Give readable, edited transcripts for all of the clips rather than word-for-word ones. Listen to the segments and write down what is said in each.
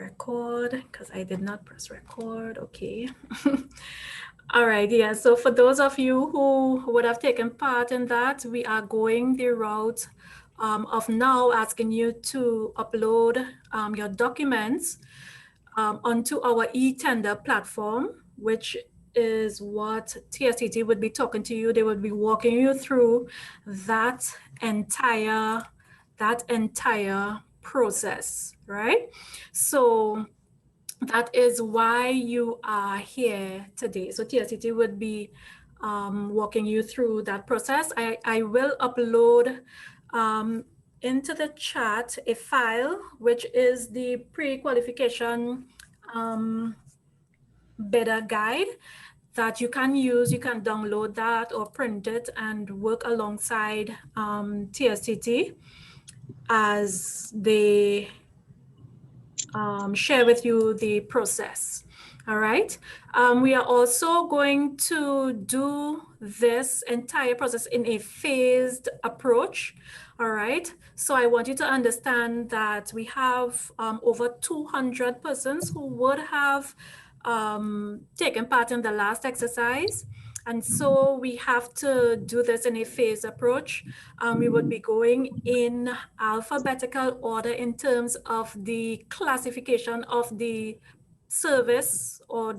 record because I did not press record. Okay. All right. Yeah. So for those of you who would have taken part in that, we are going the route of now asking you to upload your documents onto our e-tender platform, which is what TSTT would be talking to you. They would be walking you through that entire process, right? So that is why you are here today. So TSTT would be walking you through that process. I will upload into the chat a file, which is the pre-qualification bidder guide that you can use. You can download that or print it and work alongside TSTT as they share with you the process. All right. We are also going to do this entire process in a phased approach. All right. So I want you to understand that we have over 200 persons who would have taken part in the last exercise. And so we have to do this in a phased approach. We would be going in alphabetical order in terms of the classification of the service or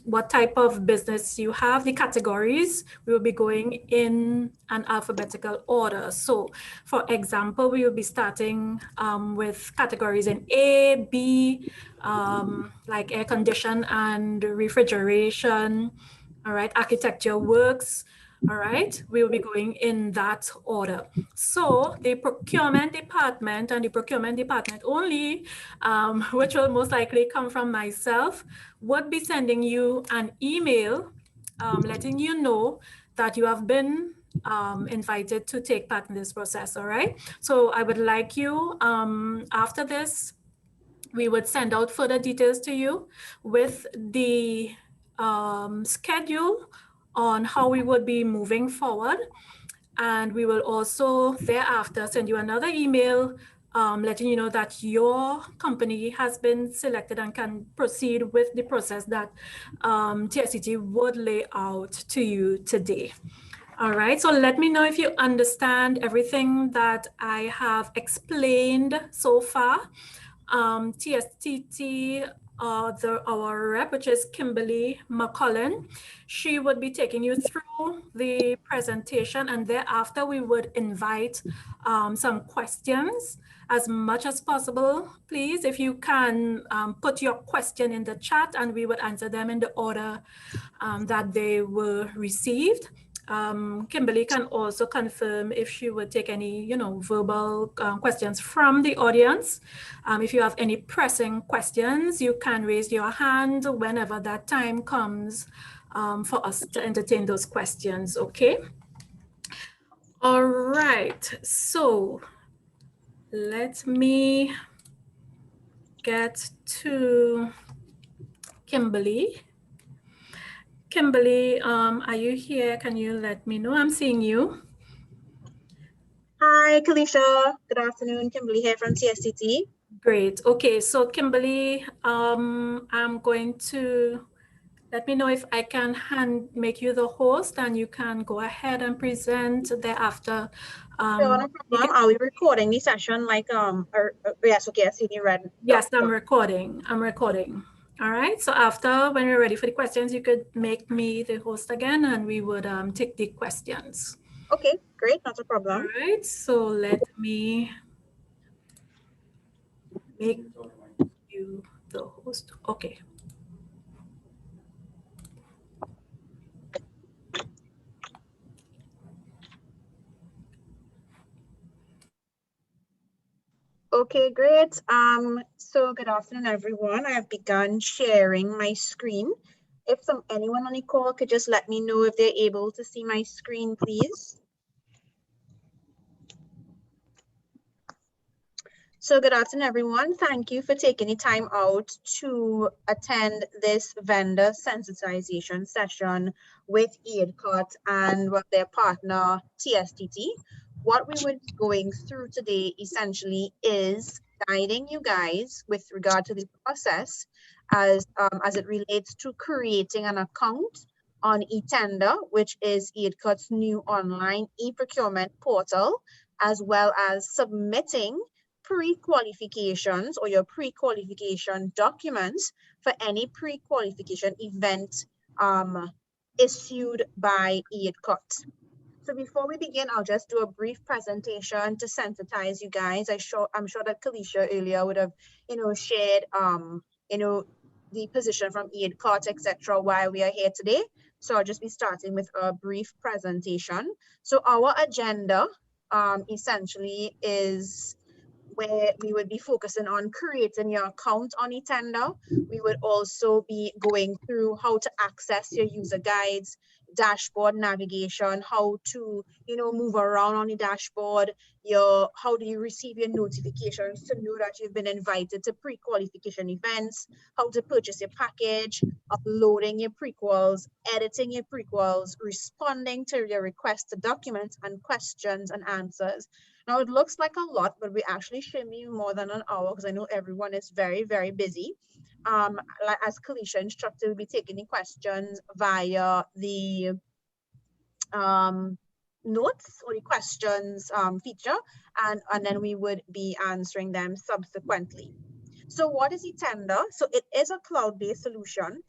what type of business you have, the categories. We will be going in an alphabetical order. So for example, we will be starting with categories in A, B, like air condition and refrigeration, all right, architecture works, all right, we will be going in that order. So the procurement department and the procurement department only, which will most likely come from myself, would be sending you an email letting you know that you have been invited to take part in this process, all right? So I would like you, after this, we would send out further details to you with the schedule on how we would be moving forward. And we will also thereafter send you another email letting you know that your company has been selected and can proceed with the process that TSTT would lay out to you today. All right, so let me know if you understand everything that I have explained so far. TSTT, our rep, which is Kimberly McCullen, she would be taking you through the presentation, and thereafter we would invite some questions as much as possible. Please, if you can put your question in the chat and we would answer them in the order that they were received. Kimberly can also confirm if she would take any, verbal questions from the audience. If you have any pressing questions, you can raise your hand whenever that time comes for us to entertain those questions, okay? All right, so let me get to Kimberly. Kimberly, are you here? Can you let me know? I'm seeing you. Hi, Kalisha. Good afternoon. Kimberly here from TSTT. Great. Okay, so Kimberly, I'm going to let me know if I can make you the host, and you can go ahead and present thereafter. Sure, no problem. Are we recording the session like yes, okay, I see you read. Yes, I'm recording. All right, so after, when we're ready for the questions, you could make me the host again and we would take the questions. Okay, great, not a problem. All right, so let me make you the host. Okay. Okay, great. So good afternoon, everyone. I have begun sharing my screen. If anyone on the call could just let me know if they're able to see my screen, please. So good afternoon, everyone. Thank you for taking the time out to attend this vendor sensitization session with E-IDCOT and with their partner, TSTT. What we will be going through today essentially is guiding you guys with regard to the process as it relates to creating an account on eTender, which is E-IDCOT's new online e-procurement portal, as well as submitting pre-qualifications or your pre-qualification documents for any pre-qualification event issued by E-IDCOT. So before we begin, I'll just do a brief presentation to sensitize you guys. I'm sure that Kalisha earlier would have, shared, the position from E-IDCOT, etc., why we are here today. So I'll just be starting with a brief presentation. So our agenda, essentially, is where we would be focusing on creating your account on eTender. We would also be going through how to access your user guides, dashboard navigation, how to, move around on the dashboard, how do you receive your notifications to know that you've been invited to pre-qualification events, how to purchase your package, uploading your prequals, editing your prequals, responding to your requests to documents and questions and answers. Now it looks like a lot, but we actually should be more than an hour because I know everyone is very, very busy. As Kalisha instructed, we'll be taking the questions via the notes or the questions feature, and then we would be answering them subsequently. So what is eTender? So it is a cloud-based solution.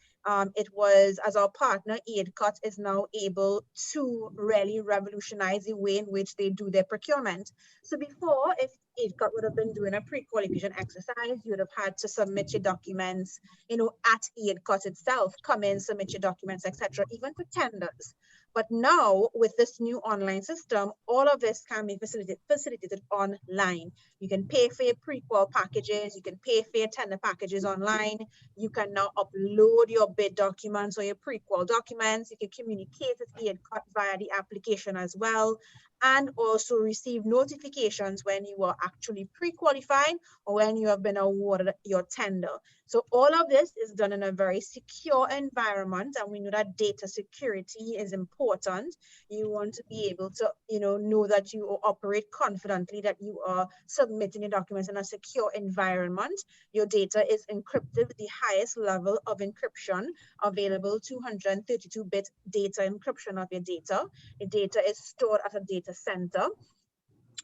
It was, as our partner, E-IDCOT is now able to really revolutionize the way in which they do their procurement. So before, if E-IDCOT would have been doing a pre-qualification exercise, you would have had to submit your documents, at E-IDCOT itself, come in, submit your documents, etc., even for tenders. But now, with this new online system, all of this can be facilitated online. You can pay for your pre-qual packages, you can pay for your tender packages online, you can now upload your bid documents or your pre-qual documents, you can communicate with E-IDCOT via the application as well, and also receive notifications when you are actually pre-qualified or when you have been awarded your tender. So all of this is done in a very secure environment, and we know that data security is important. You want to be able to, know that you operate confidently, that you are submitting your documents in a secure environment. Your data is encrypted with the highest level of encryption available, 232-bit data encryption of your data. The data is stored at a data center.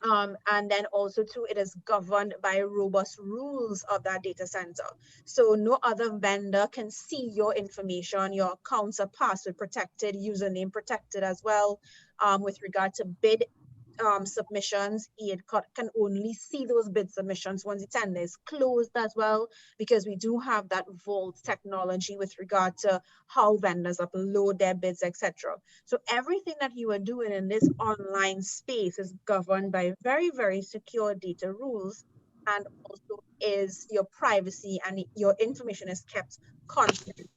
And then also too, it is governed by robust rules of that data center. So no other vendor can see your information. Your accounts are password protected, username protected as well. With regard to bid submissions, E-IDCOT can only see those bid submissions once the tender is closed as well, because we do have that vault technology with regard to how vendors upload their bids, etc. So everything that you are doing in this online space is governed by very, very secure data rules, and also is your privacy and your information is kept confidentially.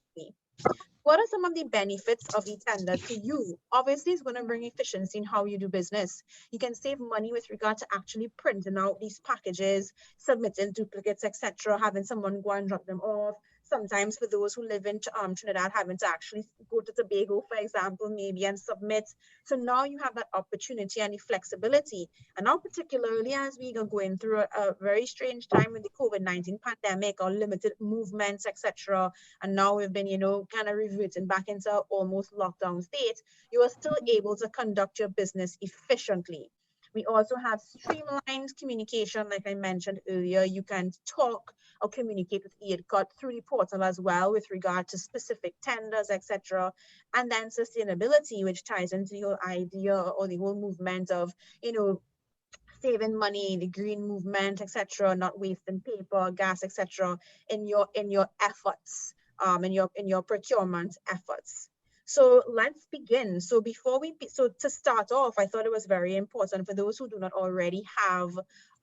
What are some of the benefits of eTender to you? Obviously, it's going to bring efficiency in how you do business. You can save money with regard to actually printing out these packages, submitting duplicates, etc., having someone go and drop them off. Sometimes for those who live in Trinidad, having to actually go to Tobago, for example, maybe, and submit. So now you have that opportunity and the flexibility. And now particularly as we are going through a very strange time with the COVID-19 pandemic or limited movements, etc., and now we've been, kind of reverting back into almost lockdown state, you are still able to conduct your business efficiently. We also have streamlined communication, like I mentioned earlier. You can talk or communicate with E-IDCOT through the portal as well with regard to specific tenders, etc. And then sustainability, which ties into the whole idea or the whole movement of, saving money, the green movement, etc., not wasting paper, gas, etc., in your efforts, in your procurement efforts. So let's begin. So to start off, I thought it was very important for those who do not already have,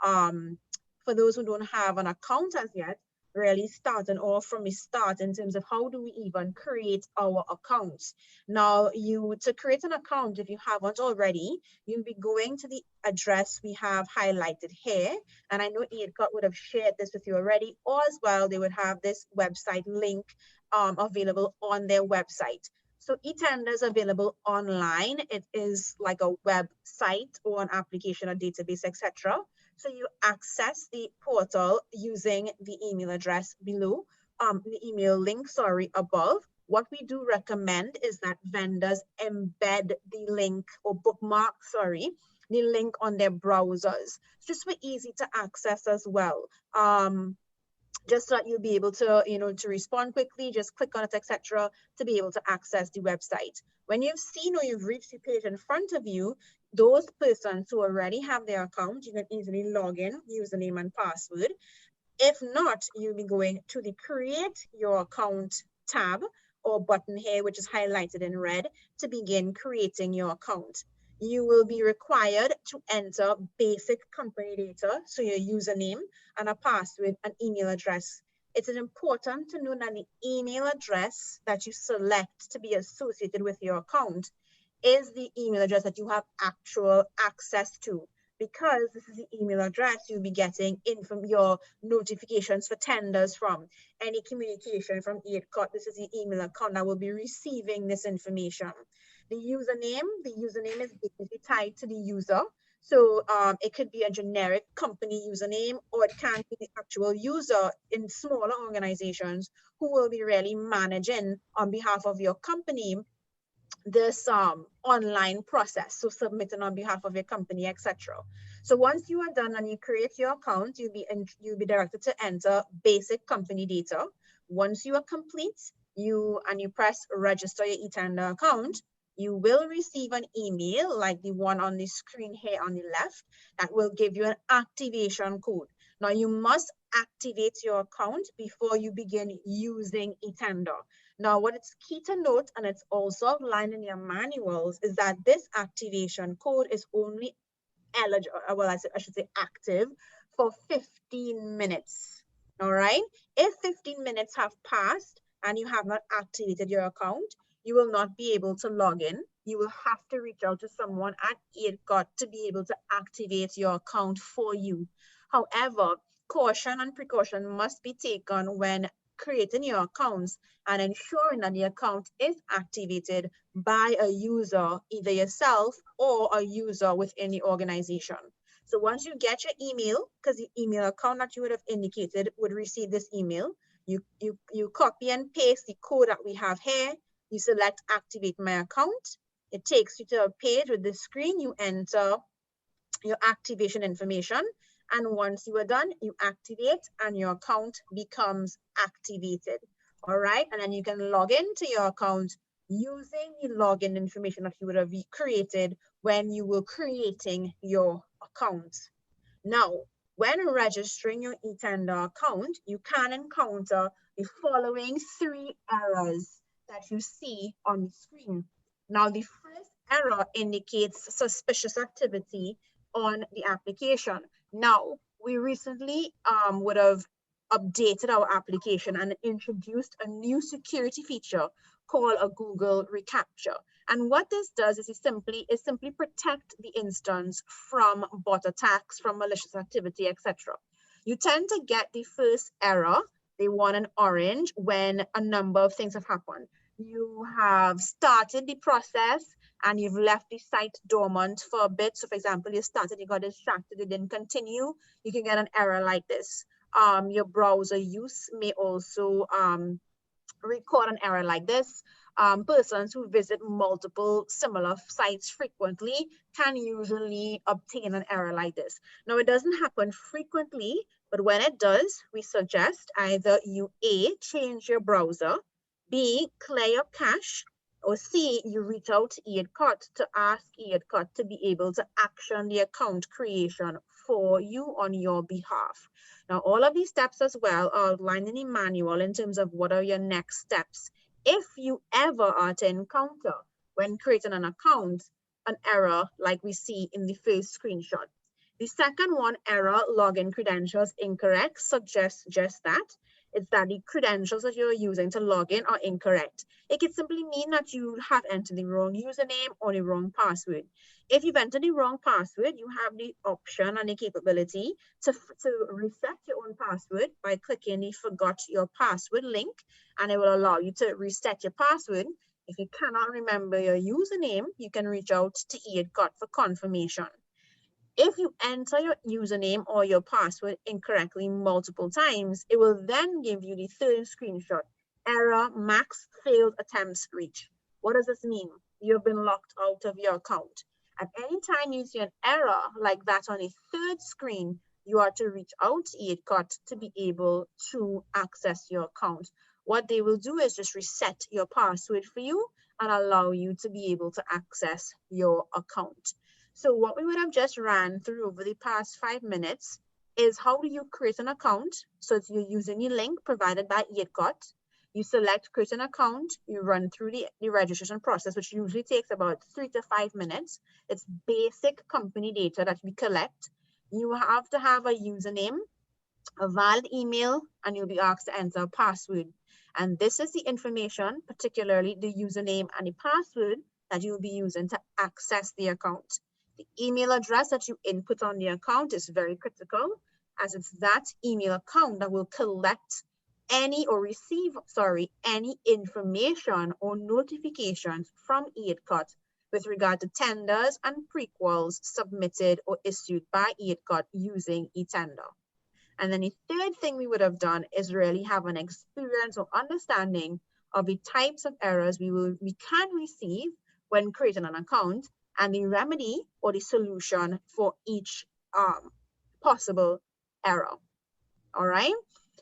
for those who don't have an account as yet, really starting off from the start in terms of how do we even create our accounts. Now, to create an account, if you haven't already, you'll be going to the address we have highlighted here. And I know E-IDCOT would have shared this with you already, or as well, they would have this website link available on their website. So eTender is available online. It is like a website or an application, a database, etc. So you access the portal using the email address below, the email link, sorry, above. What we do recommend is that vendors embed the link or bookmark, sorry, the link on their browsers, just for easy to access as well. Just so that you'll be able to, to respond quickly, just click on it, etc., to be able to access the website. When you've seen or you've reached the page in front of you, those persons who already have their account, you can easily log in, username and password. If not, you'll be going to the Create Your Account tab or button here, which is highlighted in red, to begin creating your account. You will be required to enter basic company data, so your username and a password and email address. It is important to know that the email address that you select to be associated with your account is the email address that you have actual access to, because this is the email address you'll be getting in from your notifications for tenders from, any communication from E-IDCOT. This is the email account that will be receiving this information. The username is basically tied to the user. So it could be a generic company username, or it can be the actual user in smaller organizations who will be really managing on behalf of your company this online process, so submitting on behalf of your company, etc. So once you are done and you create your account, you'll be directed to enter basic company data. Once you are complete, you press register your eTender account, you will receive an email like the one on the screen here on the left that will give you an activation code. Now you must activate your account before you begin using eTender. Now, what it's key to note, and it's also outlined in your manuals, is that this activation code is only eligible, well, I should say active, for 15 minutes. All right. If 15 minutes have passed and you have not activated your account, you will not be able to log in. You will have to reach out to someone at E-IDCOT to be able to activate your account for you. However, caution and precaution must be taken when creating your accounts and ensuring that the account is activated by a user, either yourself or a user within the organization. So once you get your email, because the email account that you would have indicated would receive this email, you copy and paste the code that we have here. You select activate my account. It takes you to a page with the screen. You enter your activation information. And once you are done, you activate and your account becomes activated. All right. And then you can log into your account using the login information that you would have created when you were creating your account. Now, when registering your eTender account, you can encounter the following 3 errors that you see on the screen. Now, the first error indicates suspicious activity on the application. Now, we recently would have updated our application and introduced a new security feature called a Google reCAPTCHA. And what this does is simply protect the instance from bot attacks, from malicious activity, etc. You tend to get the first error, the one in orange, when a number of things have happened. You have started the process and you've left the site dormant for a bit. So for example, you started, you got distracted, you didn't continue, you can get an error like this. Your browser use may also record an error like this. Persons who visit multiple similar sites frequently can usually obtain an error like this. Now, it doesn't happen frequently, but when it does, we suggest either you A, change your browser, B, clear your cache, or C, you reach out to E-IDCOT to ask E-IDCOT to be able to action the account creation for you on your behalf. Now, all of these steps as well are outlined in the manual in terms of what are your next steps. If you ever are to encounter, when creating an account, an error like we see in the first screenshot. The second one, error, login credentials incorrect, suggests just that. It's that the credentials that you're using to log in are incorrect. It could simply mean that you have entered the wrong username or the wrong password. If you've entered the wrong password, you have the option and the capability to reset your own password by clicking the forgot your password link, and it will allow you to reset your password. If you cannot remember your username, you can reach out to E-IDCOT for confirmation. If you enter your username or your password incorrectly multiple times, it will then give you the third screenshot. Error, max failed attempts reach. What does this mean? You've been locked out of your account. At any time you see an error like that on a third screen, you are to reach out to E-IDCOT to be able to access your account. What they will do is just reset your password for you and allow you to be able to access your account. So what we would have just ran through over the past 5 minutes is how do you create an account? So it's you're using the link provided by E-IDCOT. You select create an account, you run through the registration process, which usually takes about 3 to 5 minutes. It's basic company data that we collect. You have to have a username, a valid email, and you'll be asked to enter a password. And this is the information, particularly the username and the password that you'll be using to access the account. The email address that you input on the account is very critical, as it's that email account that will collect any or receive, any information or notifications from E-IDCOT with regard to tenders and prequals submitted or issued by E-IDCOT using eTender. And then the third thing we would have done is really have an experience or understanding of the types of errors we can receive when creating an account and the remedy or the solution for each possible error. All right.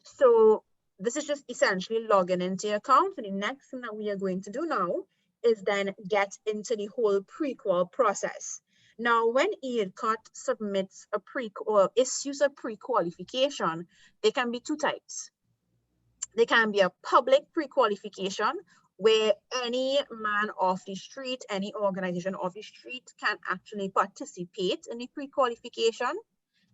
So this is just essentially logging into your account. So the next thing that we are going to do now is then get into the whole pre-qual process. Now, when E-IDCOT submits a or issues a pre-qualification, there can be two types. There can be a public pre-qualification where any man off the street, any organization off the street can actually participate in the pre-qualification.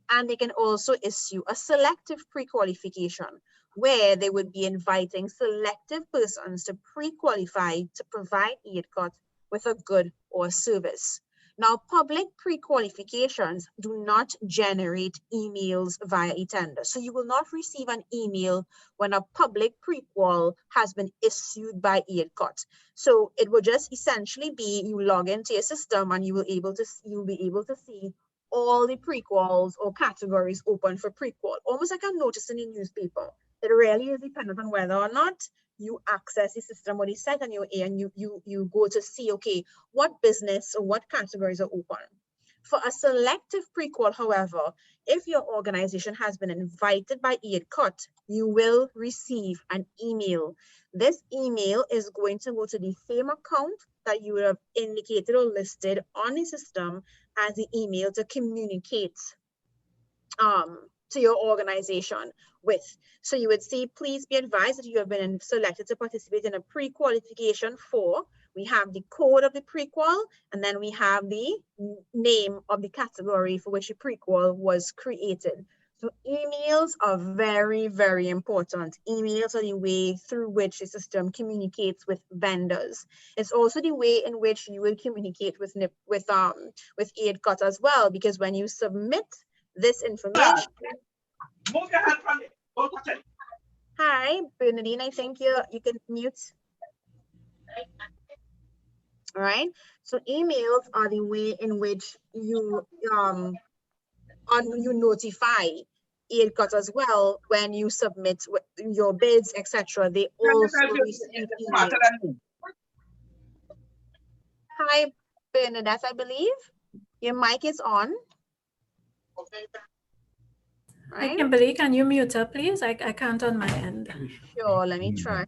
And they can also issue a selective pre-qualification where they would be inviting selective persons to pre-qualify to provide E-IDCOT with a good or service. Now, public pre-qualifications do not generate emails via eTender. So you will not receive an email when a public pre-qual has been issued by E-IDCOT. So it will just essentially be you log into your system and you'll be able to see all the prequals or categories open for prequal, almost like a notice in the newspaper. It really is dependent on whether or not you access the system or the site and you go to see, okay, what business or what categories are open. For a selective prequal, however, if your organization has been invited by E-IDCOT, you will receive an email. This email is going to go to the same account that you would have indicated or listed on the system as the email to communicate to your organization with. So you would say, please be advised that you have been selected to participate in a pre-qualification for. We have the code of the prequal, and then we have the name of the category for which the prequal was created. So emails are very, very important. Emails are the way through which the system communicates with vendors. It's also the way in which you will communicate with E-IDCOT as well, because when you submit this information. Move your hand from it. Don't touch it. Hi, Bernadine. I think you can mute. All right. So emails are the way in which you notify E-IDCOT as well when you submit your bids, etc. They also receive emails. Hi, Bernadette. I believe your mic is on. Okay. Right. Kimberly, can you mute her, please? I can't on my end. Sure, let me try.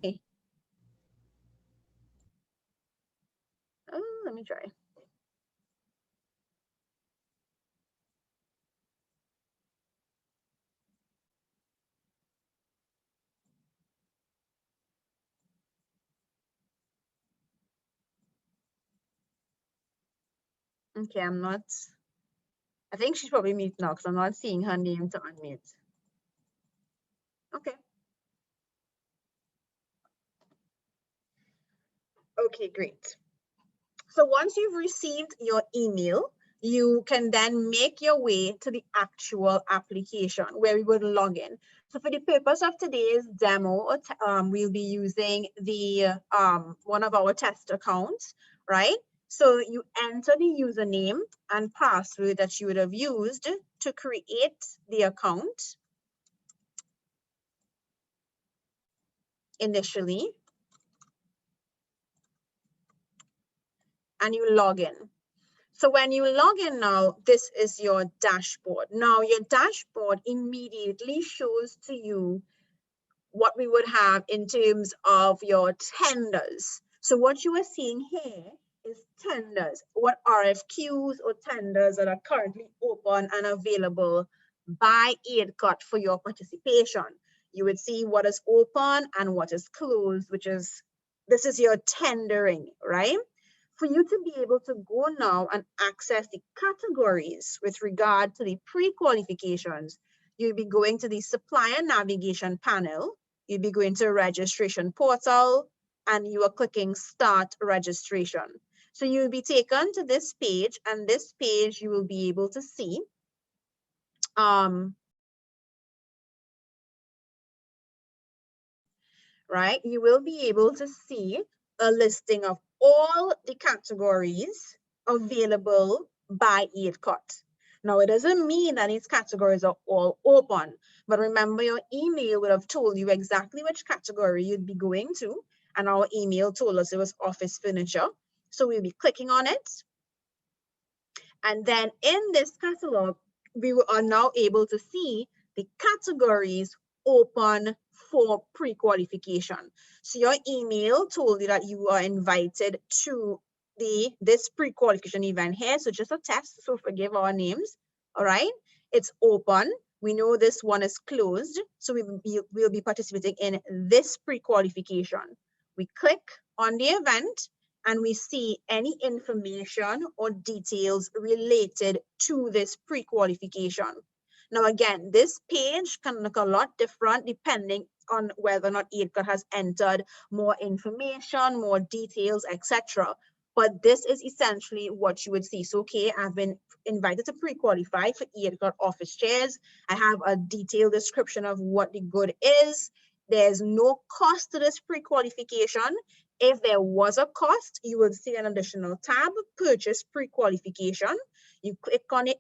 Let me try. Okay, I think she's probably mute now because I'm not seeing her name to unmute. Okay. Okay, great. So once you've received your email, you can then make your way to the actual application where we would log in. So for the purpose of today's demo, we'll be using the one of our test accounts, right? So you enter the username and password that you would have used to create the account initially, and you log in. So when you log in now, this is your dashboard. Now your dashboard immediately shows to you what we would have in terms of your tenders. So what you are seeing here is tenders, what RFQs or tenders that are currently open and available by E-IDCOT for your participation. You would see what is open and what is closed, this is your tendering, right? For you to be able to go now and access the categories with regard to the pre-qualifications, you'll be going to the supplier navigation panel, you'll be going to registration portal, and you are clicking start registration. So you'll be taken to this page, and this page you will be able to see right? You will be able to see a listing of all the categories available by E-IDCOT. Now, it doesn't mean that these categories are all open, but remember your email would have told you exactly which category you'd be going to, and our email told us it was office furniture. So we'll be clicking on it. And then in this catalog, we are now able to see the categories open for pre-qualification. So your email told you that you are invited to this pre-qualification event here. So just a test, so forgive our names, all right? It's open. We know this one is closed. So we'll be participating in this pre-qualification. We click on the event and we see any information or details related to this pre-qualification. Now, again, this page can look a lot different depending on whether or not E-IDCOT has entered more information, more details, etc. But this is essentially what you would see. So, okay, I've been invited to pre-qualify for E-IDCOT office chairs. I have a detailed description of what the good is. There's no cost to this pre-qualification. If there was a cost, you will see an additional tab, purchase pre-qualification. You click on it,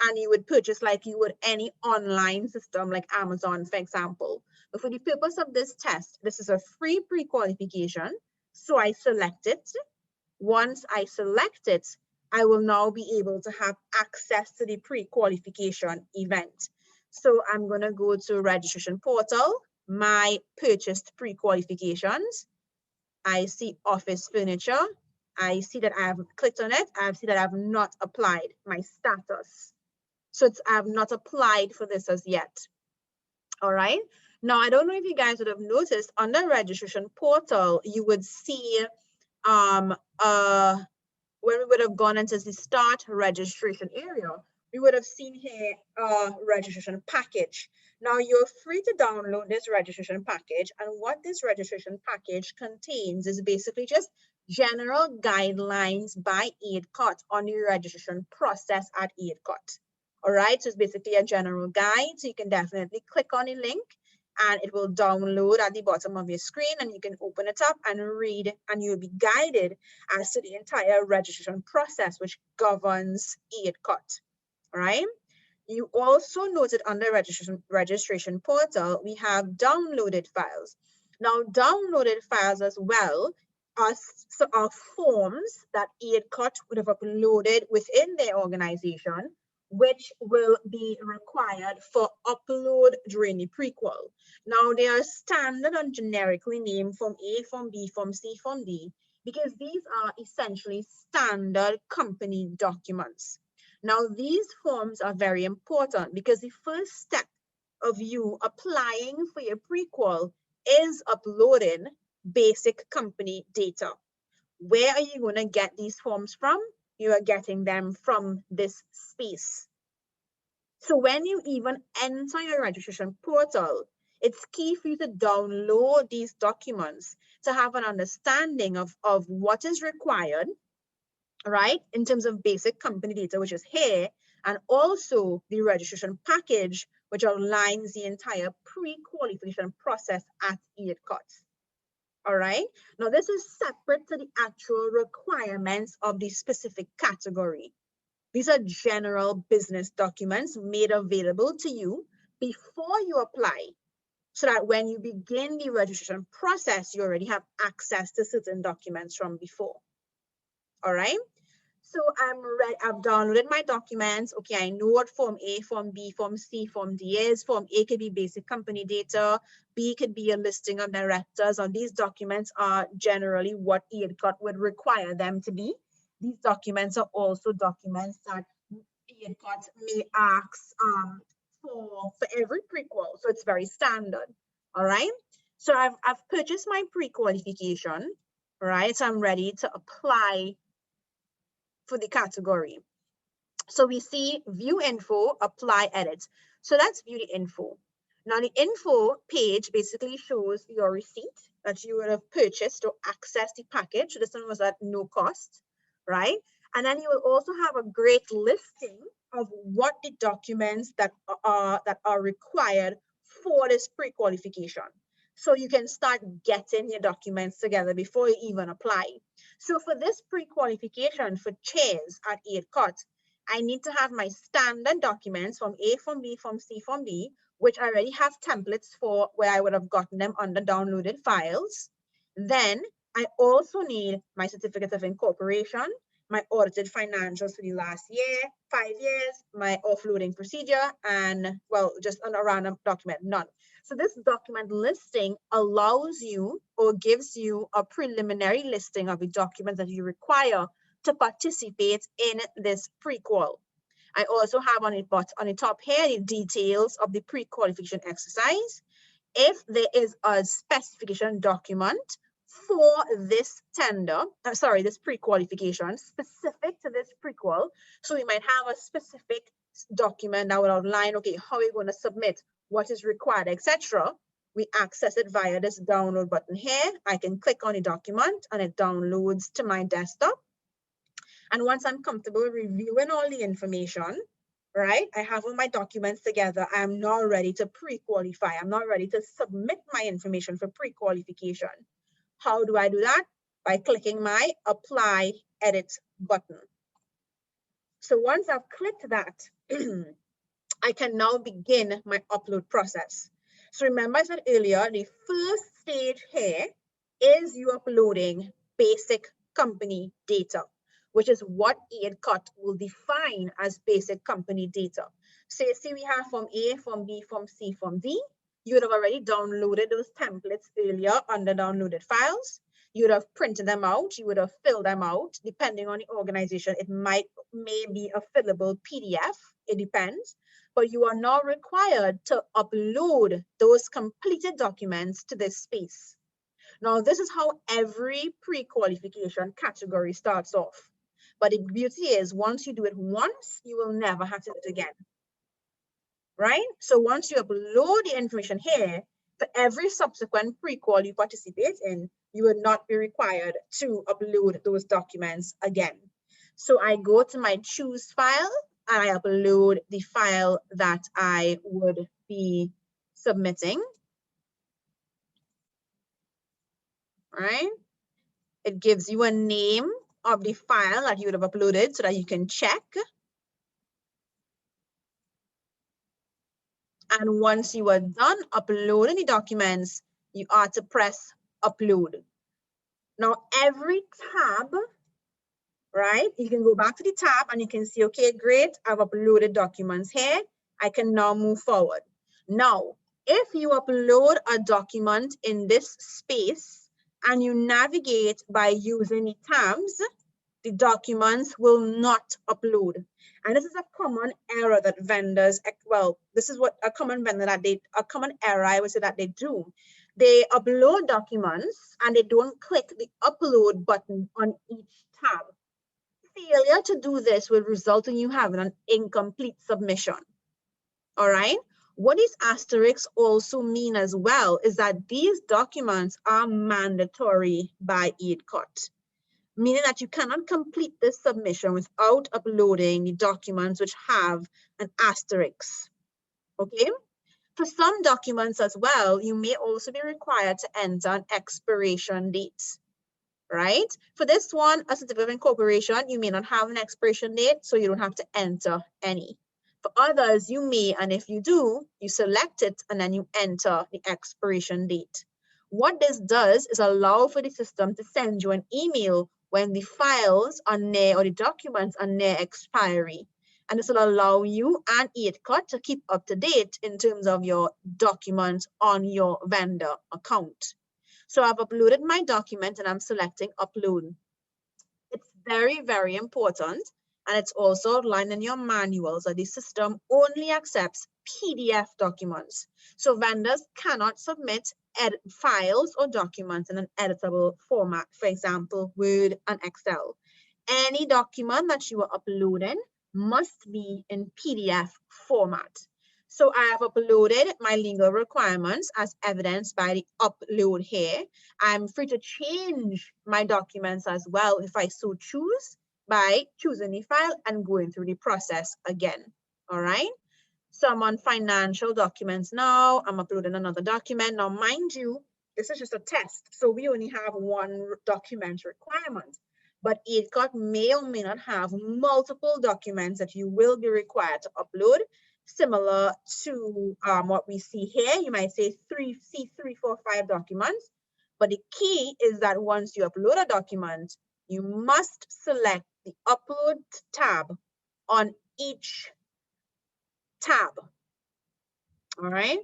and you would purchase like you would any online system like Amazon, for example. But for the purpose of this test, this is a free pre-qualification. So I select it. Once I select it, I will now be able to have access to the pre-qualification event. So I'm going to go to registration portal, my purchased pre-qualifications. I see office furniture. I see that I have clicked on it. I see that I have not applied my status. So I have not applied for this as yet. All right. Now, I don't know if you guys would have noticed on the registration portal, you would see when we would have gone into the start registration area, we would have seen here a registration package. Now you're free to download this registration package, and what this registration package contains is basically just general guidelines by E-IDCOT on the registration process at E-IDCOT. All right, so it's basically a general guide, so you can definitely click on the link and it will download at the bottom of your screen, and you can open it up and read, and you'll be guided as to the entire registration process which governs E-IDCOT. All right. You also noted under registration portal, we have downloaded files. Now, downloaded files as well are forms that E-IDCOT would have uploaded within their organization, which will be required for upload during the prequel. Now, they are standard and generically named Form A, Form B, Form C, Form D, because these are essentially standard company documents. Now, these forms are very important because the first step of you applying for your prequel is uploading basic company data. Where are you going to get these forms from? You are getting them from this space. So when you even enter your registration portal, it's key for you to download these documents to have an understanding of what is required, right, in terms of basic company data, which is here, and also the registration package, which outlines the entire pre-qualification process at E-IDCOT. All right. Now this is separate to the actual requirements of the specific category. These are general business documents made available to you before you apply, so that when you begin the registration process, you already have access to certain documents from before. All right. So I'm ready. I've downloaded my documents. Okay, I know what Form A, Form B, Form C, Form D is. Form A could be basic company data. B could be a listing of directors. And these documents are generally what E-IDCOT would require them to be. These documents are also documents that E-IDCOT may ask for every pre-qual. So it's very standard. All right. So I've purchased my pre-qualification. All right. So I'm ready to apply for the category. So we see view info, apply, edit. So let's view the info. Now the info page basically shows your receipt that you would have purchased to access the package. This one was at no cost, right? And then you will also have a great listing of what the documents that are required for this pre-qualification. So you can start getting your documents together before you even apply. So for this pre-qualification for chairs at E-IDCOT, I need to have my standard documents from A, Form B, Form C, Form D, which I already have templates for where I would have gotten them under downloaded files. Then I also need my certificate of incorporation, my audited financials for the last year, 5 years, my offloading procedure, and well, just a random document, none. So this document listing allows you or gives you a preliminary listing of the documents that you require to participate in this pre-qual. I also have on the top here the details of the pre-qualification exercise. If there is a specification document for this tender, this pre-qualification specific to this pre-qual, so we might have a specific document that will outline, okay, how we're going to submit, what is required, etc. We access it via this download button here. I can click on the document and it downloads to my desktop. And once I'm comfortable reviewing all the information, right, I have all my documents together, I'm now ready to pre-qualify. I'm now ready to submit my information for pre-qualification. How do I do that? By clicking my Apply Edit button. So once I've clicked that, I can now begin my upload process. So remember I said earlier, the first stage here is you uploading basic company data, which is what E-IDCOT will define as basic company data. So you see we have Form A, Form B, Form C, Form D. You would have already downloaded those templates earlier under downloaded files. You would have printed them out. You would have filled them out. Depending on the organization, it may be a fillable PDF. It depends. But you are now required to upload those completed documents to this space. Now, this is how every pre-qualification category starts off. But the beauty is, once you do it once, you will never have to do it again. Right? So once you upload the information here, for every subsequent pre-qual you participate in, you will not be required to upload those documents again. So I go to my choose file and I upload the file that I would be submitting. Right? It gives you a name of the file that you would have uploaded so that you can check. And once you are done uploading the documents, you are to press upload. Now, every tab, right, you can go back to the tab and you can see, okay, great, I've uploaded documents here. I can now move forward. Now, if you upload a document in this space and you navigate by using the tabs, the documents will not upload. And this is a common error that vendors, well, this is what a common error I would say that they do. They upload documents and they don't click the upload button on each tab. Failure to do this will result in you having an incomplete submission. All right. What these asterisks also mean as well is that these documents are mandatory by E-IDCOT, meaning that you cannot complete this submission without uploading the documents which have an asterisk. Okay, For some documents as well, you may also be required to enter an expiration date, right? For this one, a certificate of incorporation, you may not have an expiration date, so you don't have to enter any. For others, you may, and if you do, you select it and then you enter the expiration date. What this does is allow for the system to send you an email when the files are near or the documents are near expiry. And this will allow you and E-IDCOT to keep up to date in terms of your documents on your vendor account. So I've uploaded my document and I'm selecting upload. It's very, very important. And it's also outlined in your manuals that the system only accepts PDF documents. So vendors cannot submit files or documents in an editable format, for example, Word and Excel. Any document that you are uploading must be in PDF format. So I have uploaded my legal requirements as evidenced by the upload here. I'm free to change my documents as well if I so choose by choosing the file and going through the process again. All right. So I'm on financial documents now. I'm uploading another document. Now, mind you, this is just a test. So we only have one document requirement. But E-IDCOT may or may not have multiple documents that you will be required to upload, similar to what we see here. You might say three, 4, 5 documents. But the key is that once you upload a document, you must select the upload tab on each tab. All right.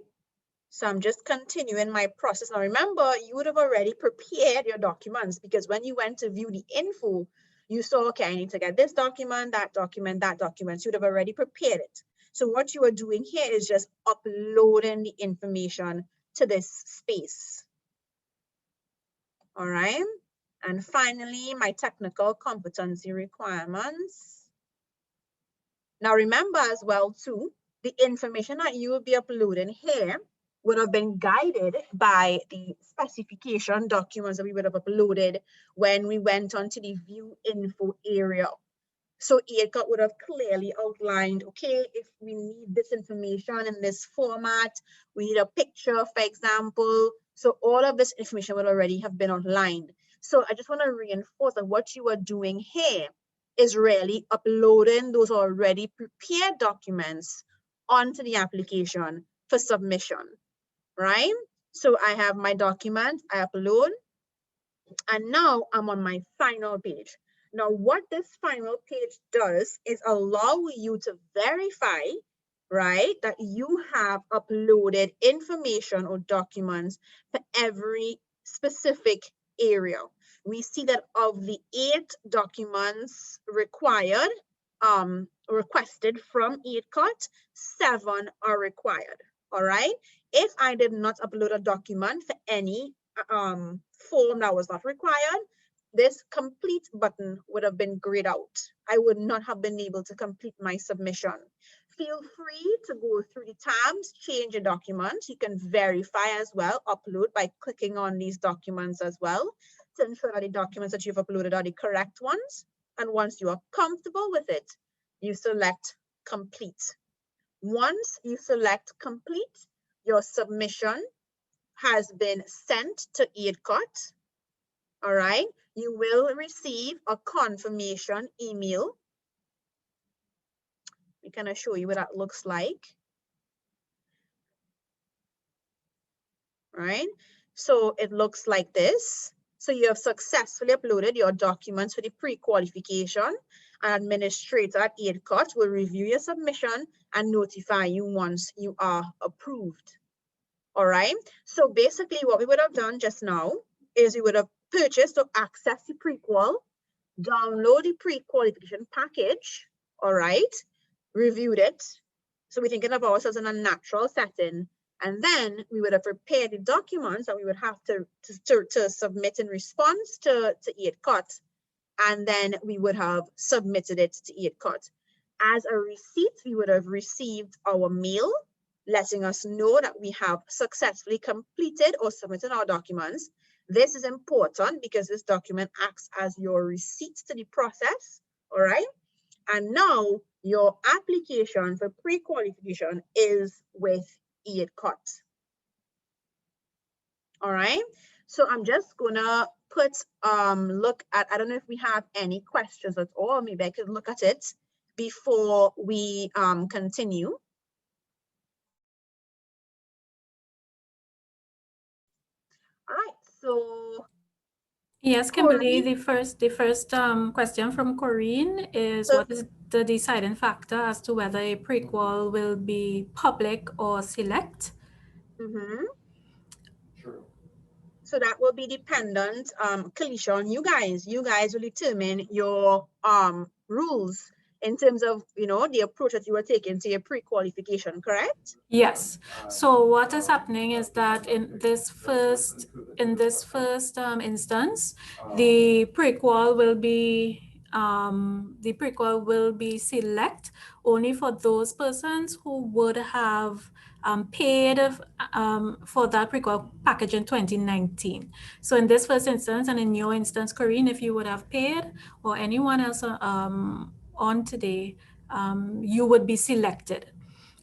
So I'm just continuing my process. Now remember, you would have already prepared your documents because when you went to view the info, you saw, okay, I need to get this document, that document, that document. So you would have already prepared it. So what you are doing here is just uploading the information to this space. All right. And finally, my technical competency requirements. Now remember as well too, the information that you will be uploading here would have been guided by the specification documents that we would have uploaded when we went on to the view info area. So E-IDCOT would have clearly outlined, okay, if we need this information in this format, we need a picture, for example. So all of this information would already have been outlined. So I just want to reinforce that what you are doing here is really uploading those already prepared documents onto the application for submission, right? So I have my document, I upload, and now I'm on my final page. Now, what this final page does is allow you to verify, right, that you have uploaded information or documents for every specific area. We see that of the 8 documents required, requested from E-IDCOT, 7 are required. All right. If I did not upload a document for any form that was not required, this complete button would have been grayed out. I would not have been able to complete my submission. Feel free to go through the tabs, change your documents. You can verify as well, upload by clicking on these documents as well to ensure that the documents that you've uploaded are the correct ones. And once you are comfortable with it, you select complete. Once you select complete, your submission has been sent to E-IDCOT. All right, you will receive a confirmation email. We can show you what that looks like. Right, so it looks like this. So you have successfully uploaded your documents for the pre-qualification. An administrator at E-IDCOT will review your submission and notify you once you are approved. All right, so basically what we would have done just now is we would have purchased or accessed the pre-qual, download the pre-qualification package, all right, reviewed it. So we're thinking of ourselves in a natural setting. And then we would have prepared the documents that we would have to submit in response to E-IDCOT. And then we would have submitted it to E-IDCOT. As a receipt, we would have received our mail letting us know that we have successfully completed or submitted our documents. This is important because this document acts as your receipt to the process, all right? And now your application for pre-qualification is with E-IDCOT. All right, so I'm just gonna put look at, I don't know if we have any questions at all. Maybe I could look at it before we continue. All right, so yes, Kimberly, Corey, the first question from Corinne is, so what is the deciding factor as to whether a prequel will be public or select? True. So that will be dependent, Kalisha, on you guys. You guys will determine your rules in terms of, you know, the approach that you are taking to your pre-qualification, correct? Yes. So what is happening is that in this first instance, the prequel will be select only for those persons who would have paid for that prequel package in 2019. So in this first instance, and in your instance, Corinne, if you would have paid, or anyone else on today, you would be selected.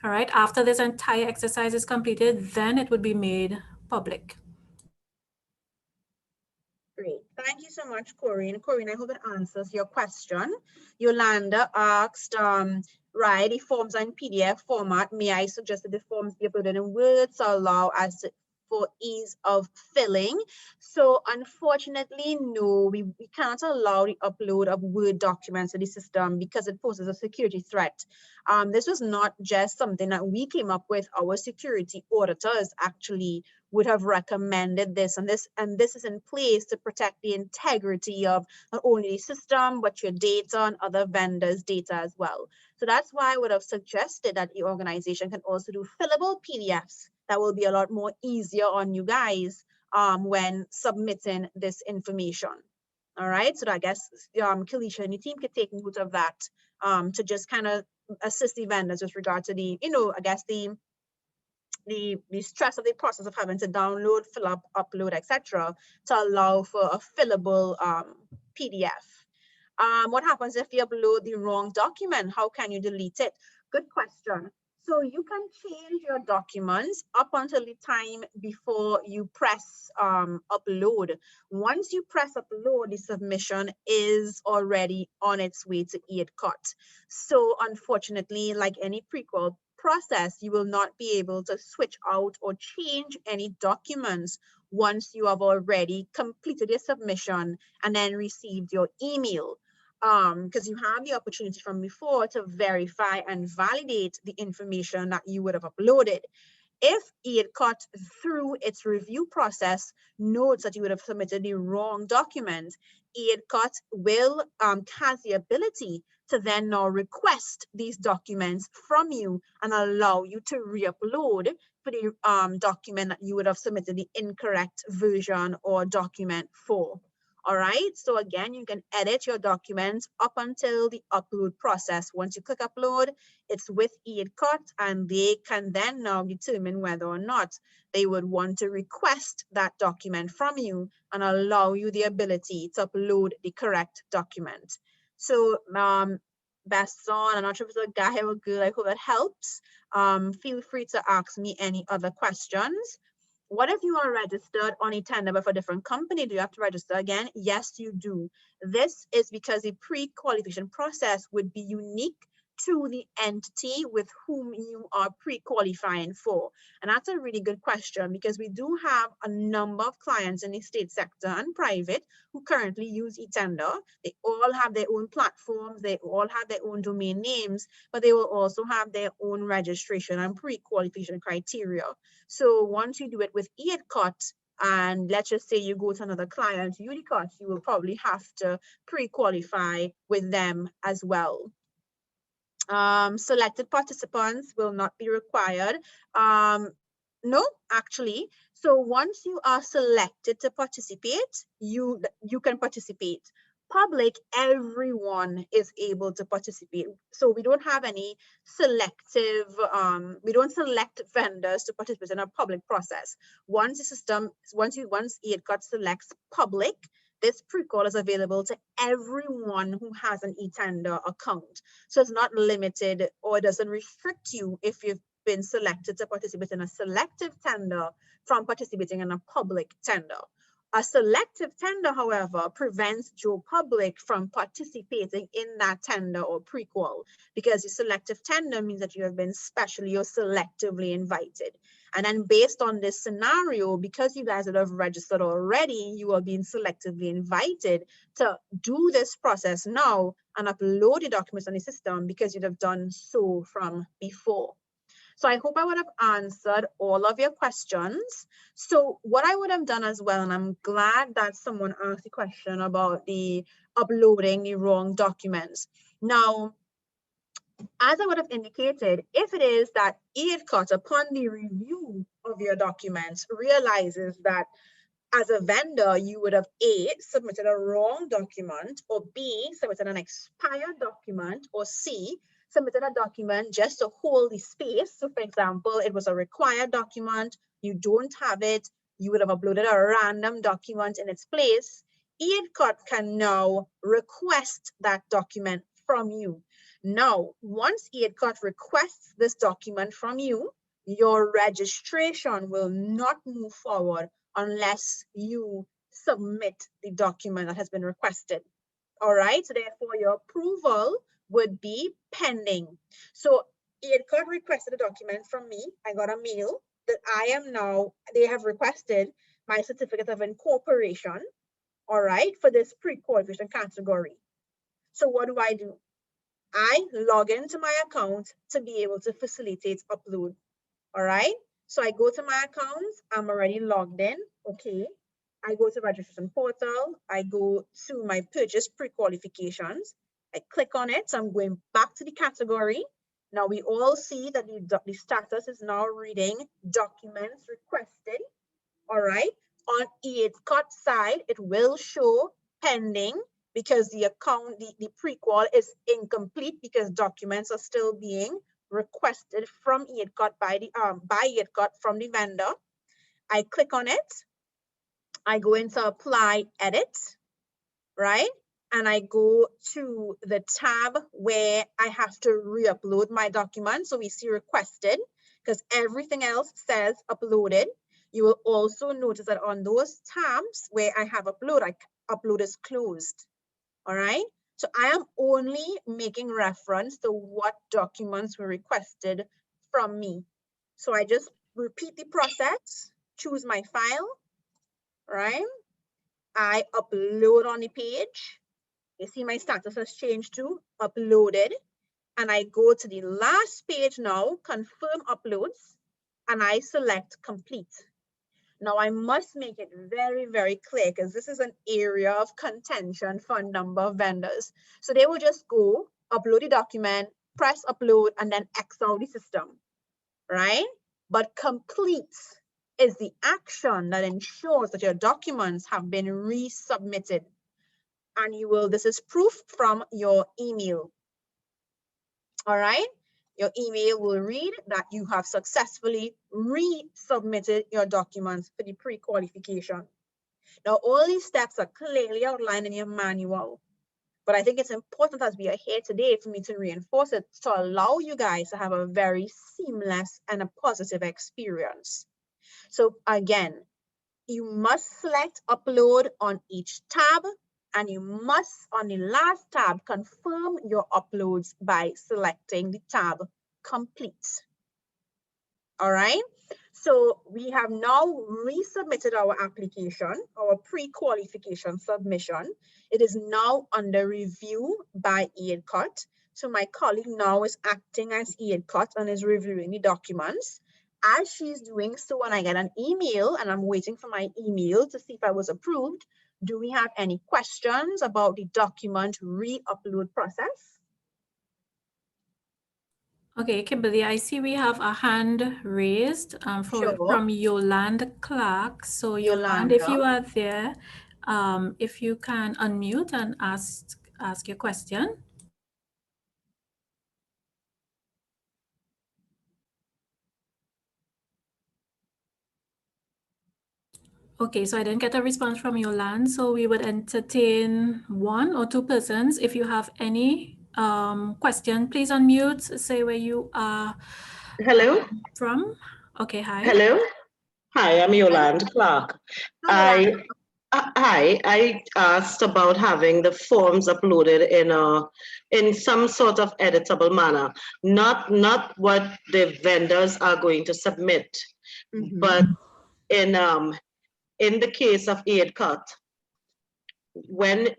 All right, after this entire exercise is completed, then it would be made public. Great. Thank you so much, Corinne. Corinne, I hope it answers your question. Yolanda asked, right, the forms are in PDF format. May I suggest that the forms be uploaded in Word to allow us for ease of filling? So unfortunately, no, we cannot allow the upload of Word documents to the system because it poses a security threat. This was not just something that we came up with. Our security auditors actually would have recommended this, and this is in place to protect the integrity of not only the system, but your data and other vendors' data as well. So that's why I would have suggested that the organization can also do fillable PDFs. That will be a lot more easier on you guys when submitting this information. All right, so I guess Kalisha and your team could take note of that to just kind of assist the vendors with regard to the, you know, I guess the stress of the process of having to download, fill up, upload, etc., to allow for a fillable PDF. What happens if you upload the wrong document? How can you delete it? Good question. So you can change your documents up until the time before you press upload. Once you press upload, the submission is already on its way to E-IDCOT. So unfortunately, like any prequel process, you will not be able to switch out or change any documents once you have already completed your submission and then received your email. Because you have the opportunity from before to verify and validate the information that you would have uploaded. If E-IDCOT, through its review process, notes that you would have submitted the wrong document, E-IDCOT will has the ability to then now request these documents from you and allow you to re-upload for the document that you would have submitted the incorrect version or document for. All right, so again, you can edit your documents up until the upload process. Once you click upload, it's with E-IDCOT, and they can then now determine whether or not they would want to request that document from you and allow you the ability to upload the correct document. So Basson, I'm not sure if it's a guy or a girl, I hope that helps. Feel free to ask me any other questions. What if you are registered on a tender but for a different company? Do you have to register again? Yes, you do. This is because the pre-qualification process would be unique to the entity with whom you are pre-qualifying for. And that's a really good question because we do have a number of clients in the state sector and private who currently use eTender. They all have their own platforms, they all have their own domain names, but they will also have their own registration and pre-qualification criteria. So once you do it with E-IDCOT, and let's just say you go to another client, UDICOT, you will probably have to pre-qualify with them as well. Selected participants will not be required. No, actually. So once you are selected to participate, you can participate. Public, everyone is able to participate. So we don't have any selective, we don't select vendors to participate in a public process. Once the system, once E-IDCOT selects public, this pre-qual is available to everyone who has an eTender account. So it's not limited or it doesn't restrict you if you've been selected to participate in a selective tender from participating in a public tender. A selective tender, however, prevents Joe Public from participating in that tender or pre-qual, because the selective tender means that you have been specially or selectively invited. And then based on this scenario, because you guys would have registered already, you are being selectively invited to do this process now and upload the documents on the system because you'd have done so from before. So I hope I would have answered all of your questions. So what I would have done as well, and I'm glad that someone asked the question about the uploading the wrong documents. Now, as I would have indicated, if it is that E-IDCOT, upon the review of your documents, realizes that as a vendor, you would have A, submitted a wrong document, or B, submitted an expired document, or C, submitted a document just to hold the space. So for example, it was a required document, you don't have it, you would have uploaded a random document in its place. E-IDCOT can now request that document from you. Now, once E-IDCOT requests this document from you, your registration will not move forward unless you submit the document that has been requested. All right, so therefore your approval would be pending. So E-IDCOT requested a document from me. I got a mail that they have requested my certificate of incorporation, all right, for this pre-qualification category. So what do? I log into my account to be able to facilitate upload, all right? So I go to my account, I'm already logged in, okay. I go to registration portal, I go to my purchase pre-qualifications, I click on it, so I'm going back to the category. Now we all see that the status is now reading documents requested, all right. On E-IDCOT side, it will show pending because the account, the pre-qual is incomplete because documents are still being requested from E-IDCOT by E-IDCOT from the vendor. I click on it. I go into apply edit, right? And I go to the tab where I have to re-upload my document. So we see requested because everything else says uploaded. You will also notice that on those tabs where I have upload is closed, all right? So I am only making reference to what documents were requested from me. So I just repeat the process, choose my file, right? I upload on the page. You see my status has changed to uploaded. And I go to the last page now, confirm uploads, and I select complete. Now I must make it very, very clear because this is an area of contention for a number of vendors. So they will just go upload the document, press upload, and then X out the system, right? But complete is the action that ensures that your documents have been resubmitted. And this is proof from your email. All right, your email will read that you have successfully resubmitted your documents for the pre-qualification. Now, all these steps are clearly outlined in your manual, but I think it's important as we are here today for me to reinforce it to allow you guys to have a very seamless and a positive experience. So again, you must select upload on each tab, and you must, on the last tab, confirm your uploads by selecting the tab complete. All right, so we have now resubmitted our application, our pre-qualification submission. It is now under review by E-IDCOT. So my colleague now is acting as E-IDCOT and is reviewing the documents. As she's doing so, and I get an email, and I'm waiting for my email to see if I was approved. Do we have any questions about the document re-upload process? Okay, Kimberly, I see we have a hand raised from Yolanda Clark. So Yolanda, if you are there, if you can unmute and ask your question. Okay, so I didn't get a response from Yolanda, so we would entertain one or two persons. If you have any question, please unmute, say where you are Hello? From? Okay, hi. Hello? Hi, I'm Yolande Clark. I asked about having the forms uploaded in some sort of editable manner, not what the vendors are going to submit, but in the case of E-IDCOT, when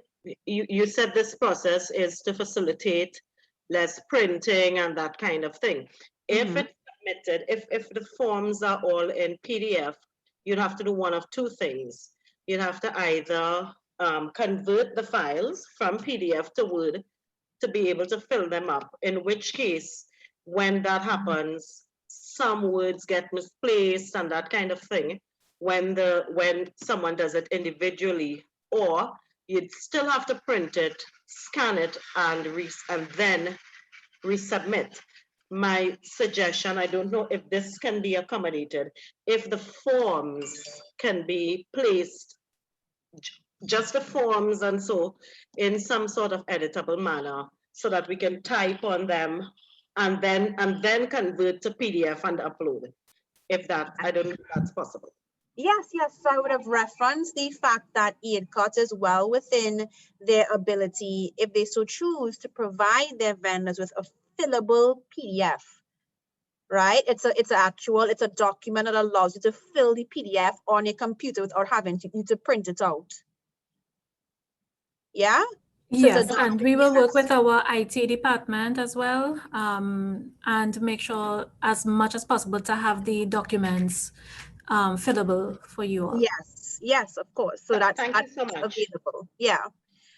you said this process is to facilitate less printing and that kind of thing. If it's submitted, if the forms are all in PDF, you'd have to do one of two things. You'd have to either convert the files from PDF to Word to be able to fill them up, in which case, when that happens, some words get misplaced and that kind of thing when someone does it individually, or you'd still have to print it, scan it, and then resubmit. My suggestion, I don't know if this can be accommodated, if the forms can be placed, just the forms and so, in some sort of editable manner, so that we can type on them and then convert to PDF and upload it. If that, I don't know if that's possible. Yes, I would have referenced the fact that E-IDCOT is well within their ability, if they so choose, to provide their vendors with a fillable PDF, right? It's a document that allows you to fill the PDF on your computer without having to print it out. Yeah? So yes, and we will work with our IT department as well, and make sure as much as possible to have the documents fillable for you all. Yes, of course. So that's so much. available. Yeah.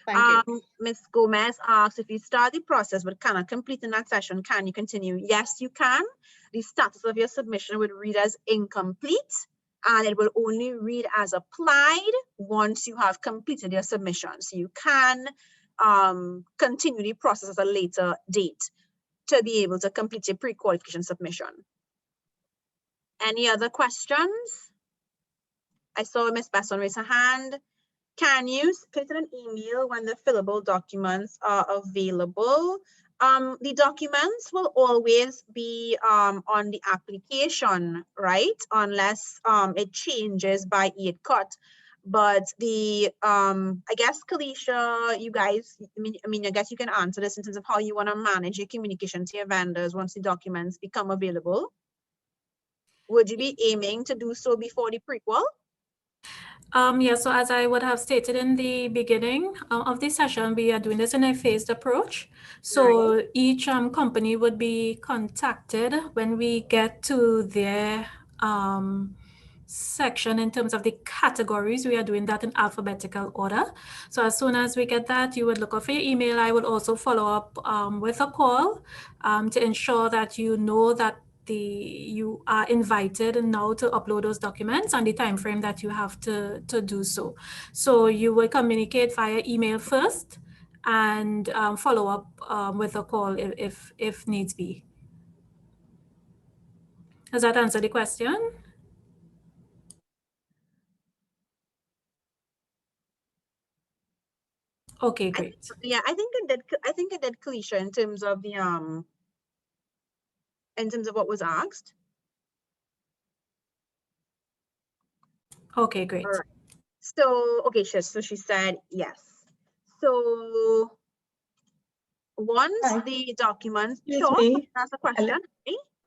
Thank you. Ms. Gomez asks, if you start the process but cannot complete in that session, can you continue? Yes, you can. The status of your submission would read as incomplete, and it will only read as applied once you have completed your submission. So you can continue the process at a later date to be able to complete your pre-qualification submission. Any other questions? I saw Ms. Besson raise her hand. Can you send an email when the fillable documents are available? The documents will always be on the application, right? Unless it changes by E-IDCOT. But I guess, Kalisha, you guys, I guess you can answer this in terms of how you want to manage your communication to your vendors once the documents become available. Would you be aiming to do so before the prequel? Yeah, so as I would have stated in the beginning of this session, we are doing this in a phased approach. So each company would be contacted when we get to their section in terms of the categories. We are doing that in alphabetical order. So as soon as we get that, you would look up for your email. I would also follow up with a call to ensure that you know that you are invited now to upload those documents and the time frame that you have to do so. So you will communicate via email first and follow up with a call if needs be. Does that answer the question? Okay, great. Yeah, I think it did, Kalisha, in terms of the in terms of what was asked. Okay, great. All right. So, okay, so she said yes. So once the documents, that's a question.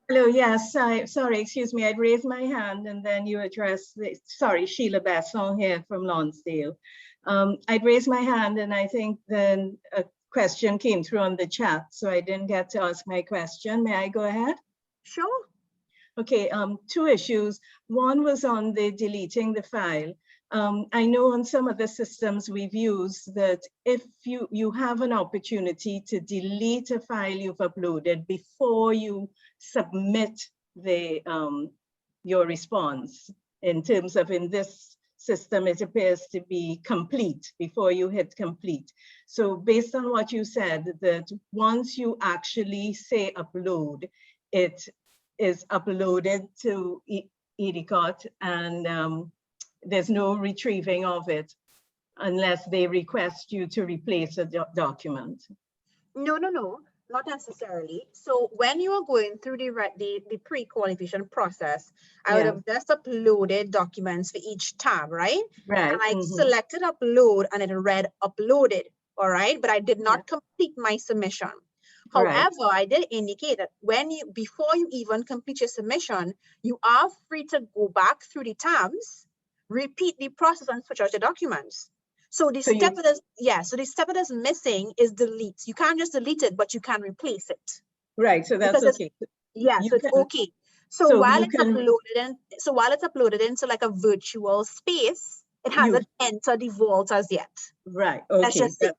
Hello, yes, sorry, excuse me, I'd raised my hand and then you addressed the, sorry, Sheila Besson here from Lonsdale. I'd raised my hand and I think then a question came through on the chat, so I didn't get to ask my question. May I go ahead? Sure. Okay, two issues. One was on the deleting the file. I know on some of the systems we've used that if you have an opportunity to delete a file you've uploaded before you submit the your response, in terms of in this system it appears to be complete before you hit complete. So based on what you said, that once you actually say upload, it is uploaded to E-IDCOT and there's no retrieving of it unless they request you to replace a document. No. Not necessarily. So when you are going through the pre-qualification process, I would Yeah. have just uploaded documents for each tab, right? Right. And I selected upload and it read uploaded, all right? But I did not complete my submission. Right. However, I did indicate that before you even complete your submission, you are free to go back through the tabs, repeat the process and switch out your documents. So the step that is missing is delete. You can't just delete it, but you can replace it. Right. So that's okay. Yeah, so it's okay. So while it's uploaded into like a virtual space, it hasn't entered the vault as yet. Right. Okay. Let's just say.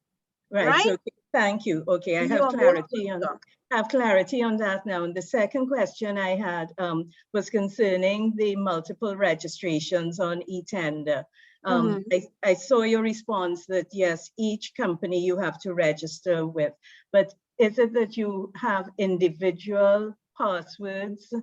Right. So, thank you. Okay, I have clarity on that now. And the second question I had was concerning the multiple registrations on eTender. I saw your response that yes, each company you have to register with, but is it that you have individual passwords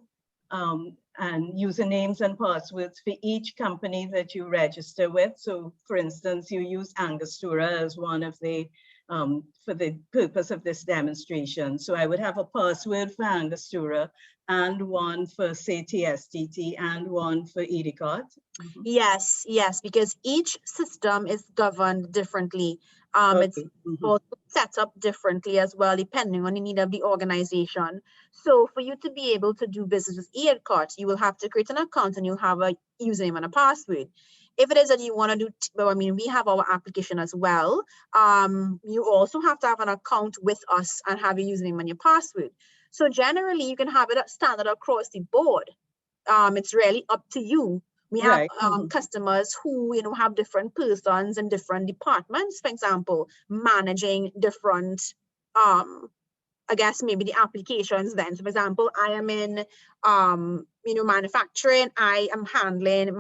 and usernames and passwords for each company that you register with? So for instance, you use Angostura as one of the for the purpose of this demonstration. So I would have a password for Angostura and one for, say, TSTT and one for E-IDCOT. Yes, because each system is governed differently. It's also set up differently as well, depending on the need of the organization. So for you to be able to do business with E-IDCOT, you will have to create an account and you'll have a username and a password. If it is that you want to do, we have our application as well. You also have to have an account with us and have your username and your password. So generally, you can have it standard across the board. It's really up to you. We have customers who have different persons in different departments, for example, managing different I guess maybe the applications then. So for example, I am in manufacturing, I am handling the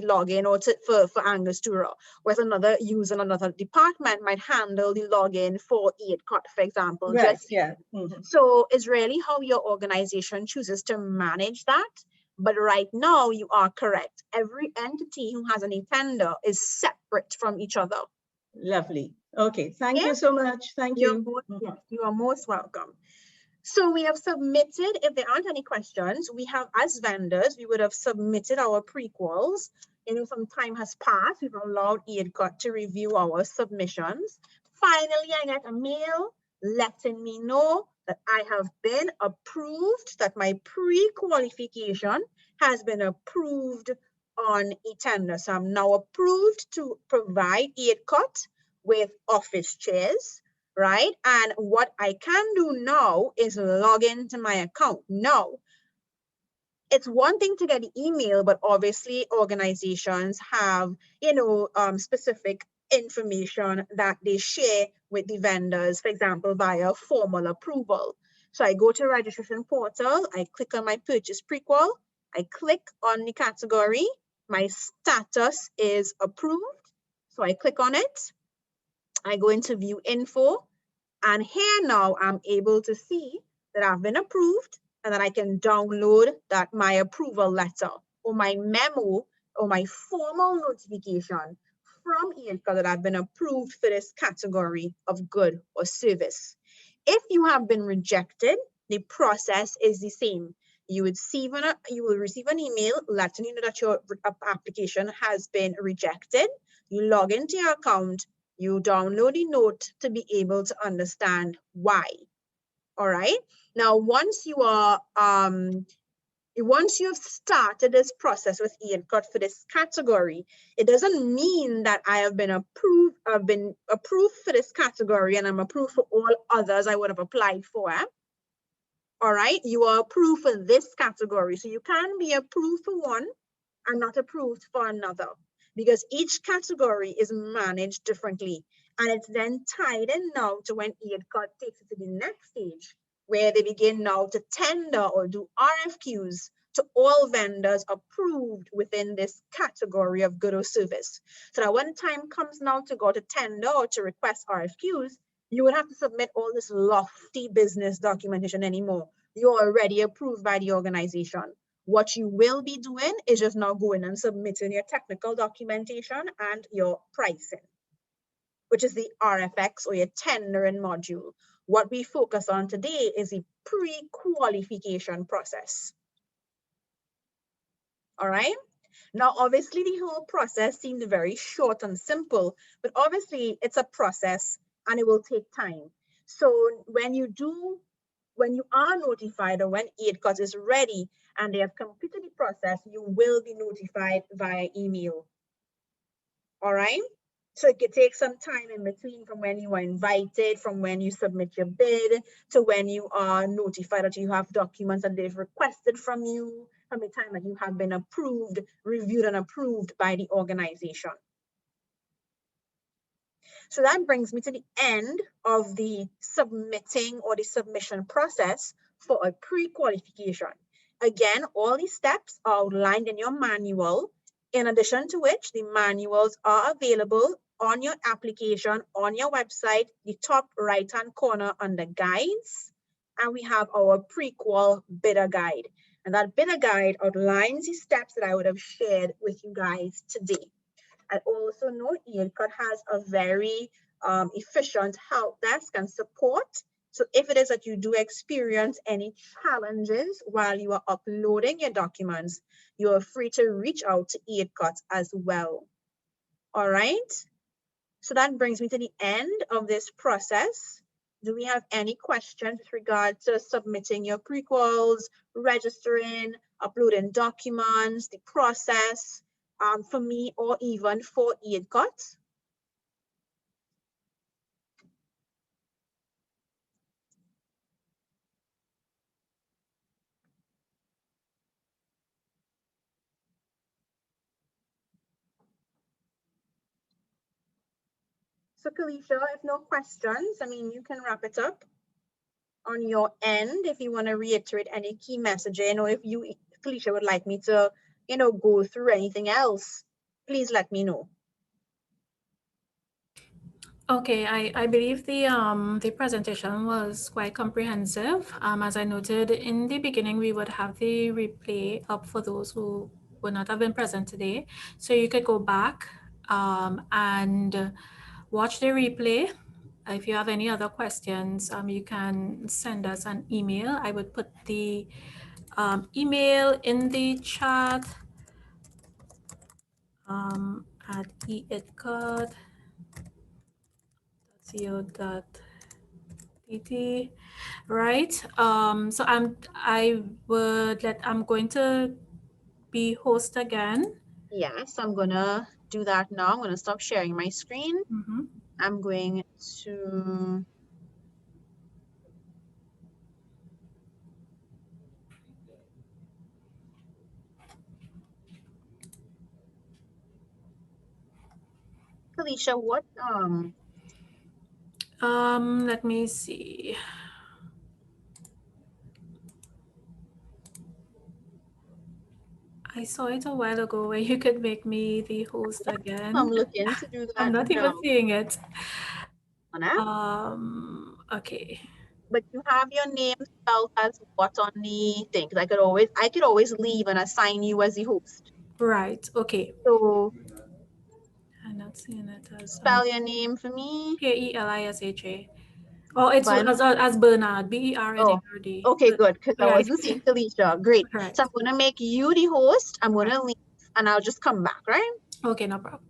login for Angostura, whereas another user in another department might handle the login for E-IDCOT, for example. So it's really how your organization chooses to manage that. But right now you are correct. Every entity who has an eTender is separate from each other. Lovely. Okay, thank you so much. Thank you. Yes, you are most welcome. So we have submitted, if there aren't any questions, we have, as vendors, we would have submitted our pre-quals. Some time has passed. We've allowed E-IDCOT to review our submissions. Finally, I get a mail letting me know that I have been approved, that my pre-qualification has been approved on eTender. So I'm now approved to provide E-IDCOT with office chairs, right? And what I can do now is log into my account. Now, it's one thing to get the email, but obviously organizations have, specific information that they share with the vendors, for example, via formal approval. So I go to registration portal, I click on my purchase prequal, I click on the category, my status is approved. So I click on it, I go into view info, and here now I'm able to see that I've been approved and that I can download my approval letter or my memo or my formal notification from E-IDCOT that I've been approved for this category of good or service. If you have been rejected, the process is the same. You will receive an email letting you know that your application has been rejected. You log into your account, you download the note to be able to understand why. All right. Now, once you have started this process with E-IDCOT for this category, it doesn't mean that I have been approved. I've been approved for this category and I'm approved for all others I would have applied for. All right. You are approved for this category. So you can be approved for one and not approved for another, because each category is managed differently. And it's then tied in now to when E-IDCOT takes it to the next stage, where they begin now to tender or do RFQs to all vendors approved within this category of good or service. So that when time comes now to go to tender or to request RFQs, you would have to submit all this lofty business documentation anymore. You're already approved by the organization. What you will be doing is just now going and submitting your technical documentation and your pricing, which is the RFX or your tendering module. What we focus on today is the pre-qualification process. All right. Now, obviously, the whole process seemed very short and simple, but obviously it's a process and it will take time. So when you are notified or when E-IDCOT is ready and they have completed the process, you will be notified via email. All right. So it could take some time in between from when you are invited, from when you submit your bid, to when you are notified that you have documents that they've requested from you, from the time that you have been approved, reviewed and approved by the organization. So that brings me to the end of the submitting or the submission process for a pre-qualification. Again, all these steps are outlined in your manual, in addition to which the manuals are available on your application, on your website, the top right-hand corner under guides. And we have our pre-qual bidder guide. And that bidder guide outlines the steps that I would have shared with you guys today. I also know E-IDCOT has a very efficient help desk and support. So if it is that you do experience any challenges while you are uploading your documents, you are free to reach out to E-IDCOT as well. All right. So that brings me to the end of this process. Do we have any questions with regard to submitting your prequals, registering, uploading documents, the process for me or even for E-IDCOT? So Kalisha, if no questions, I mean, you can wrap it up on your end if you want to reiterate any key messaging, or if you, Kalisha, would like me to, go through anything else, please let me know. Okay, I believe the presentation was quite comprehensive. As I noted in the beginning, we would have the replay up for those who would not have been present today. So you could go back and watch the replay. If you have any other questions, you can send us an email. I would put the email in the chat at e-idcot.co.tt, right? So I'm going to be host again. Yes, I'm gonna do that now. I'm gonna stop sharing my screen. Mm-hmm. I'm going to Kalisha, what Let me see. I saw it a while ago where you could make me the host again. I'm looking to do that. I'm not even seeing it. Okay. But you have your name spelled as what on the thing? I could always leave and assign you as the host. Right. Okay. So I'm not seeing it as spell your name for me. Kelisha. Oh, it's But, as Bernard, B-E-R-N-A-R-D. oh, okay, good, because I Right. wasn't seeing Kalisha. Great. Right. So I'm going to make you the host. I'm going to leave and I'll just come back, right? Okay, no problem.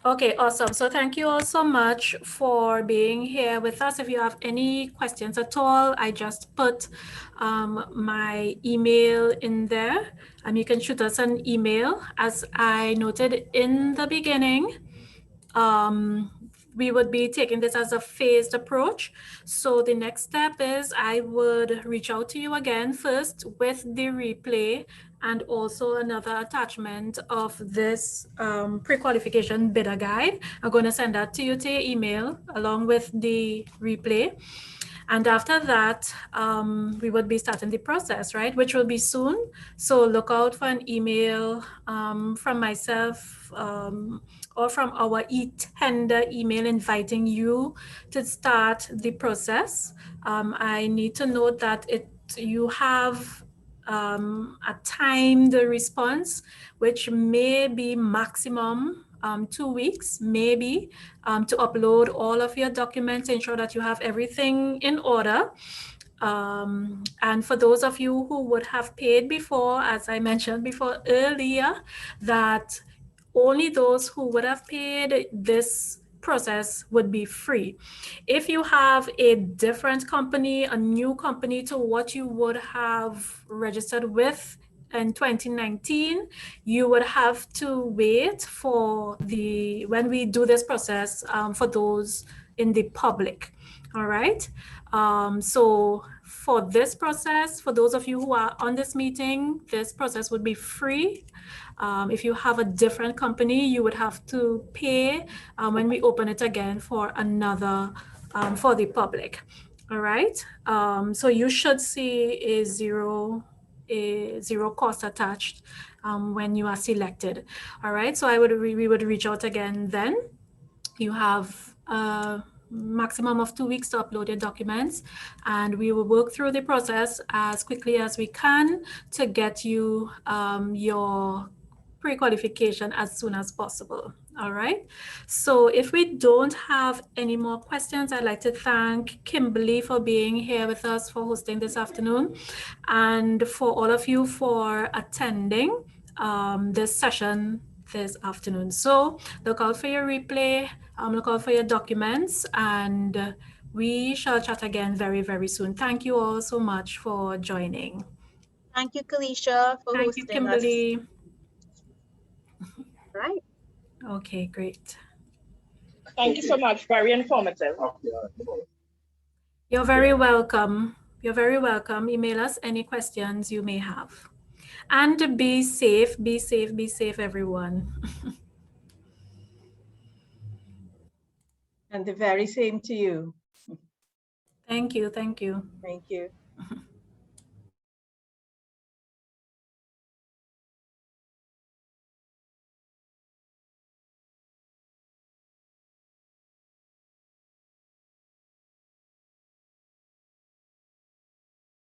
Okay, awesome. So thank you all so much for being here with us. If you have any questions at all, I just put my email in there. You can shoot us an email. As I noted in the beginning, we would be taking this as a phased approach. So the next step is I would reach out to you again first with the replay and also another attachment of this pre-qualification bidder guide. I'm going to send that to you to your email along with the replay. And after that, we would be starting the process, right? Which will be soon. So look out for an email from myself or from our e-tender email inviting you to start the process. I need to note that you have a timed response, which may be maximum 2 weeks, maybe, to upload all of your documents, ensure that you have everything in order. And for those of you who would have paid before, as I mentioned before earlier, that only those who would have paid, this process would be free. If you have a different company, a new company to what you would have registered with in 2019, you would have to wait for when we do this process for those in the public. All right. So for this process, for those of you who are on this meeting, this process would be free. If you have a different company, you would have to pay when we open it again for another, for the public. All right. So you should see a zero cost attached when you are selected. All right. So we would reach out again then. You have a maximum of 2 weeks to upload your documents, and we will work through the process as quickly as we can to get you your pre-qualification as soon as possible. All right. So if we don't have any more questions, I'd like to thank Kimberly for being here with us, for hosting this afternoon, and for all of you for attending this session this afternoon. So look out for your replay, look out for your documents, and we shall chat again very, very soon. Thank you all so much for joining. Thank you, Kalisha, for Thank you, hosting us. Kimberly. Right. Okay, great. Thank you so much. Very informative. You're very welcome. You're very welcome. Email us any questions you may have. And be safe, be safe, be safe, everyone. And the very same to you. Thank you. Thank you. Thank you.